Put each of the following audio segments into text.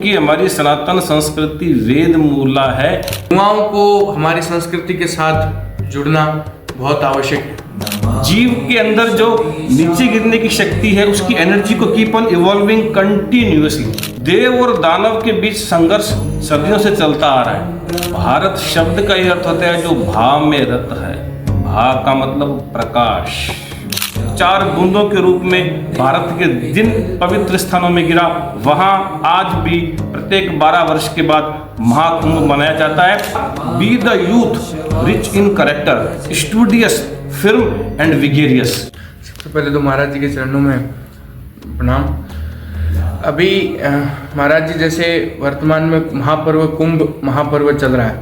कि हमारी सनातन संस्कृति वेद मूला है। युवाओं को हमारी संस्कृति के साथ जुड़ना बहुत आवश्यक है। जीव के अंदर जो नीचे गिरने की शक्ति है उसकी एनर्जी को कीप ऑन इवॉल्विंग कंटिन्यूअसली। देव और दानव के बीच संघर्ष सदियों से चलता आ रहा है। भारत शब्द का यह अर्थ होता है जो भाव में रत है। भाव का मतलब प्रकाश। 4 बूंदों के रूप में भारत के जिन पवित्र स्थानों में गिरा वहां आज भी प्रत्येक 12 वर्ष के बाद महाकुंभ मनाया जाता है। Be the youth rich in character, studious, film and vigorous. सबसे पहले तो महाराज जी के चरणों में प्रणाम। अभी महाराज जी जैसे वर्तमान में महापर्व कुंभ महापर्व चल रहा है,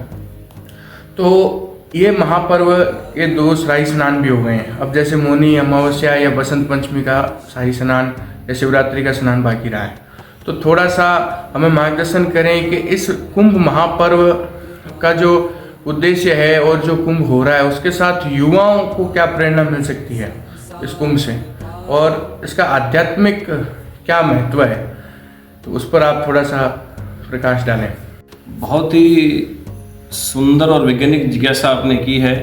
तो ये महापर्व के 2 शाही स्नान भी हो गए हैं। अब जैसे मौनी अमावस्या या बसंत पंचमी का शाही स्नान या शिवरात्रि का स्नान बाकी रहा है, तो थोड़ा सा हमें मार्गदर्शन करें कि इस कुंभ महापर्व का जो उद्देश्य है और जो कुंभ हो रहा है उसके साथ युवाओं को क्या प्रेरणा मिल सकती है इस कुंभ से, और इसका आध्यात्मिक क्या महत्व है, तो उस पर आप थोड़ा सा प्रकाश डालें। बहुत ही सुंदर और वैज्ञानिक जिज्ञासा आपने की है।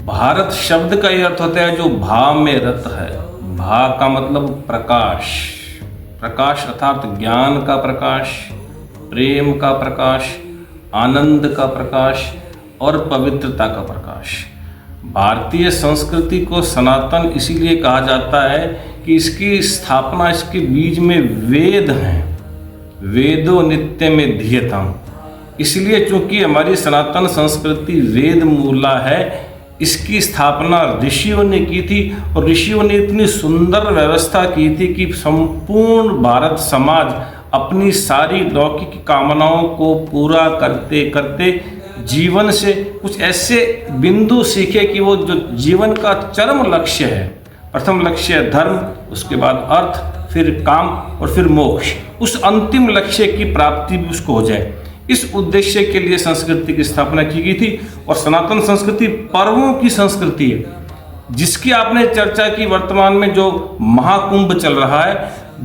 भारत शब्द का यह अर्थ होता है जो भाव में रत है। भाव का मतलब प्रकाश। प्रकाश अर्थात ज्ञान का प्रकाश, प्रेम का प्रकाश, आनंद का प्रकाश और पवित्रता का प्रकाश। भारतीय संस्कृति को सनातन इसीलिए कहा जाता है कि इसकी स्थापना, इसके बीज में वेद हैं। वेदो नित्य में धियताम्। इसलिए चूंकि हमारी सनातन संस्कृति वेद मूला है, इसकी स्थापना ऋषियों ने की थी और ऋषियों ने इतनी सुंदर व्यवस्था की थी कि संपूर्ण भारत समाज अपनी सारी लौकिक कामनाओं को पूरा करते करते जीवन से कुछ ऐसे बिंदु सीखे कि वो जो जीवन का चरम लक्ष्य है, प्रथम लक्ष्य है धर्म, उसके बाद अर्थ, फिर काम और फिर मोक्ष, उस अंतिम लक्ष्य की प्राप्ति भी उसको हो जाए। इस उद्देश्य के लिए संस्कृति की स्थापना की गई थी। और सनातन संस्कृति पर्वों की संस्कृति है, जिसकी आपने चर्चा की। वर्तमान में जो महाकुंभ चल रहा है,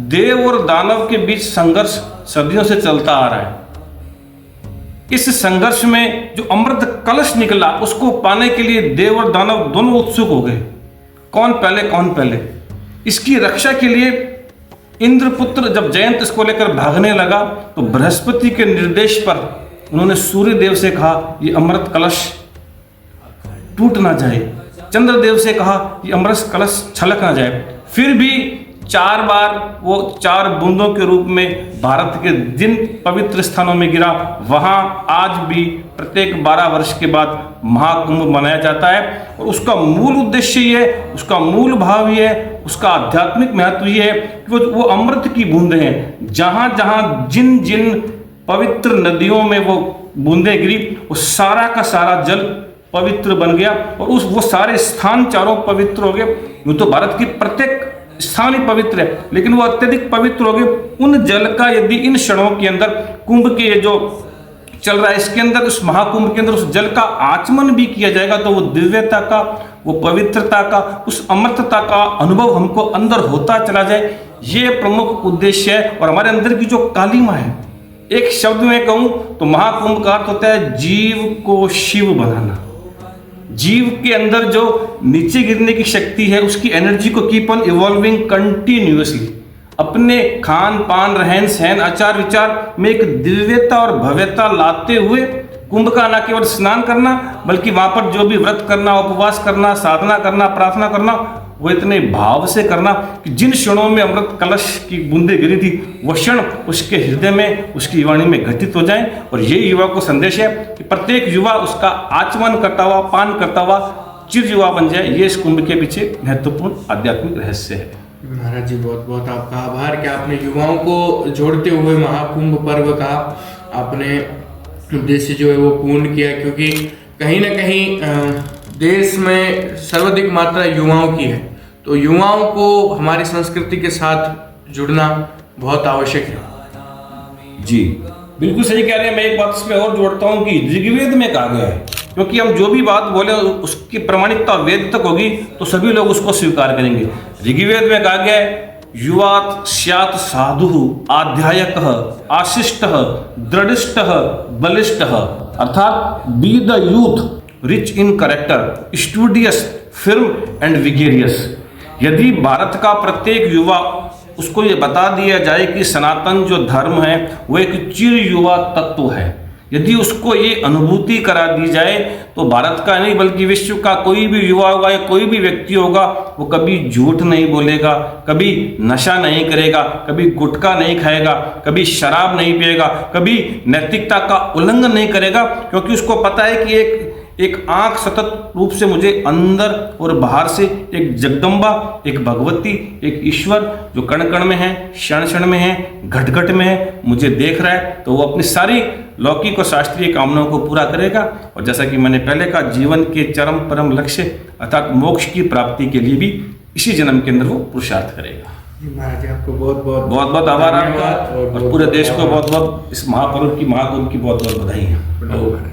देव और दानव के बीच संघर्ष सदियों से चलता आ रहा है। इस संघर्ष में जो अमृत कलश निकला उसको पाने के लिए देव और दानव दोनों उत्सुक हो गए, कौन पहले। इसकी रक्षा के लिए इंद्रपुत्र जब जयंत इसको लेकर भागने लगा तो बृहस्पति के निर्देश पर उन्होंने सूर्य देव से कहा ये अमृत कलश टूट ना जाए। चंद्रदेव से कहा ये अमृत कलश छलक ना जाए। फिर भी 4 बार वो 4 बूंदों के रूप में भारत के जिन पवित्र स्थानों में गिरा वहां आज भी प्रत्येक 12 वर्ष के बाद महाकुंभ मनाया जाता है। और उसका मूल उद्देश्य ये है, उसका मूल भाव ये है, उसका आध्यात्मिक महत्व ये है कि वो अमृत की बूंदें हैं। जहां जहां जिन जिन पवित्र नदियों में वो बूंदें गिरी वो सारा का सारा जल पवित्र बन गया और वो सारे स्थान चारों पवित्र हो गए। यूँ तो भारत की प्रत्येक स्थान ही पवित्र है, लेकिन वो अत्यधिक पवित्र हो गए। उन जल का यदि इन क्षणों के अंदर कुंभ के ये जो चल रहा है इसके अंदर, उस महाकुंभ के अंदर उस जल का आचमन भी किया जाएगा तो वो दिव्यता का, वो पवित्रता का, उस अमृतता का अनुभव हमको अंदर होता चला जाए, ये प्रमुख उद्देश्य है। और हमारे अंदर की जो कालिमा है, एक शब्द में कहूं तो महाकुंभ का अर्थ होता है जीव को शिव बनाना। जीव के अंदर जो नीचे गिरने की शक्ति है उसकी एनर्जी को कीप ऑन इवॉल्विंग कंटिन्यूअसली। अपने खान पान, रहन सहन, आचार विचार में एक दिव्यता और भव्यता लाते हुए कुंभ का न केवल स्नान करना बल्कि वहां पर जो भी व्रत करना, उपवास करना, साधना करना, प्रार्थना करना, वो इतने भाव से करना कि जिन क्षणों में अमृत कलश की बूंदें गिरी थी वो क्षण उसके हृदय में, उसकी वाणी में घटित हो जाएं। और ये युवा को संदेश है कि प्रत्येक युवा उसका आचमन करता हुआ, पान करता हुआ चिर युवा बन जाए। ये इस कुंभ के पीछे महत्वपूर्ण आध्यात्मिक रहस्य है। महाराज जी बहुत बहुत आपका आभार कि आपने युवाओं को जोड़ते हुए महाकुंभ पर्व का आपने उद्देश्य जो है वो पूर्ण किया, क्योंकि कहीं ना कहीं देश में सर्वाधिक मात्रा युवाओं की है, तो युवाओं को हमारी संस्कृति के साथ जुड़ना बहुत आवश्यक है। जी बिल्कुल सही कह रहे हैं। मैं एक बात इसमें और जोड़ता हूँ कि ऋग्वेद में कहा गया है, क्योंकि हम जो भी बात बोले उसकी प्रमाणिकता वेद तक होगी तो सभी लोग उसको स्वीकार करेंगे। ऋग्वेद में कहा गया है युवात् स्यात् साधुः आध्यायकः आशिष्टः दृढ़िष्टः बलिष्ठः, अर्थात be the youth rich in character, studious, firm and vigorous. यदि भारत का प्रत्येक युवा उसको ये बता दिया जाए कि सनातन जो धर्म है वो एक चिर युवा तत्व है, यदि उसको ये अनुभूति करा दी जाए तो भारत का नहीं बल्कि विश्व का कोई भी युवा होगा या कोई भी व्यक्ति होगा वो कभी झूठ नहीं बोलेगा, कभी नशा नहीं करेगा, कभी गुटखा नहीं खाएगा, कभी शराब नहीं पिएगा, कभी नैतिकता का उल्लंघन नहीं करेगा, क्योंकि उसको पता है कि एक आंख सतत रूप से मुझे अंदर और बाहर से एक जगदम्बा, एक भगवती, एक ईश्वर जो कण कण में है, क्षण क्षण में है, घट घट में है, मुझे देख रहा है, तो वो अपनी सारी लौकिक और शास्त्रीय कामनाओं को पूरा करेगा। और जैसा कि मैंने पहले कहा, जीवन के चरम परम लक्ष्य अर्थात मोक्ष की प्राप्ति के लिए भी इसी जन्म के अंदर वो पुरुषार्थ करेगा। महाराज जी आपको बहुत बहुत आभार आपका, और पूरे देश को बहुत बहुत इस महापर्व की, महाकुंभ की बहुत बहुत बधाई है।